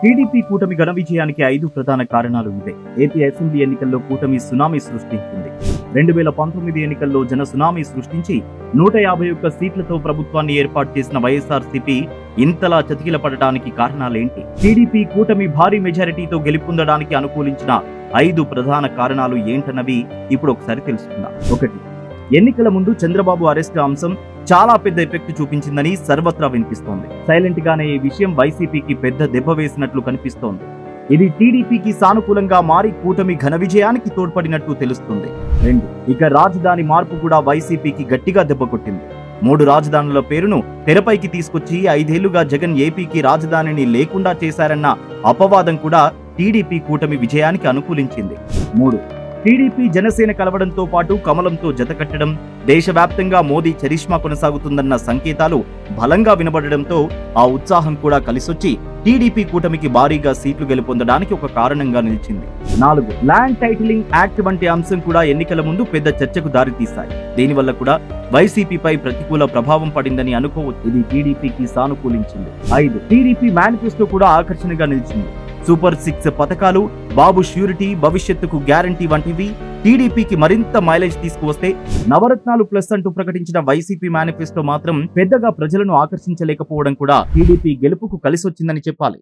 TDP కూటమి ఘన విజయానికి 5 ప్రధాన కారణాలు ఇవే. ఏపీ అసెంబ్లీ ఎన్నికల్లో కూటమి సునామీ సృష్టించింది. 2019 ఎన్నికల్లో జన సునామీ సృష్టించి 151 సీట్లతో ప్రభుత్వాన్ని ఏర్పాటు చేసిన వైఎస్ఆర్సీపీ ఇంతలా చతికిలపడడానికి కారణాలేంటి? టీడీపీ కూటమి భారీ మెజారిటీతో గెలుపొందడానికి అనుకూలించిన 5 ప్రధాన కారణాలు ఏంటన్నవి ఇప్పుడు ఒకసారి తెలుసుకుందాం. 1. ఎన్నికల ముందు చంద్రబాబు అరెస్ట్ అంశం చాలా పెద్ద ఎఫెక్ట్ చూపించిందని సర్వత్రా వినిపిస్తోంది. సైలెంట్ గానే ఈ విషయం వైసీపీకి పెద్ద దెబ్బ వేసినట్లు కనిపిస్తోంది. ఇది టీడీపీకి సానుకూలంగా మారి కూటమి ఘన విజయానికి తోడ్పడినట్టు తెలుస్తుంది. 2. ఇక రాజధాని మార్పు కూడా వైసీపీకి గట్టిగా దెబ్బ కొట్టింది. 3 రాజధానుల పేరును తెరపైకి తీసుకొచ్చి 5 ఏళ్లుగా జగన్ ఏపీకి రాజధానిని లేకుండా చేశారన్న అపవాదం కూడా టీడీపీ కూటమి విజయానికి అనుకూలించింది. 3. టీడీపీ జనసేన కలవడంతో పాటు కమలంతో జతకట్టడం, దేశవ్యాప్తంగా మోదీ చరిష్మా కొనసాగుతుందన్న సంకేతాలు బలంగా వినబడడంతో ఆ ఉత్సాహం కూడా కలిసొచ్చి టీడీపీ కూటమికి భారీగా సీట్లు గెలుపొందడానికి ఒక కారణంగా నిలిచింది. 4. ల్యాండ్ టైటిలింగ్ యాక్ట్ వంటి అంశం కూడా ఎన్నికల ముందు పెద్ద చర్చకు దారితీశాయి. దీనివల్ల కూడా వైసీపీపై ప్రతికూల ప్రభావం పడిందని అనుకోవచ్చు. ఇది టీడీపీకి సానుకూలించింది. 5. టీడీపీ మేనిఫెస్టో కూడా ఆకర్షణగా నిలిచింది. సూపర్ 6 పథకాలు, బాబు ష్యూరిటీ, భవిష్యత్తుకు గ్యారంటీ వంటివి టీడీపీకి మరింత మైలేజ్ తీసుకువస్తే, నవరత్నాలు ప్లస్ అంటూ ప్రకటించిన వైసీపీ మేనిఫెస్టో మాత్రం పెద్దగా ప్రజలను ఆకర్షించలేకపోవడం కూడా టీడీపీ గెలుపుకు కలిసొచ్చిందని చెప్పాలి.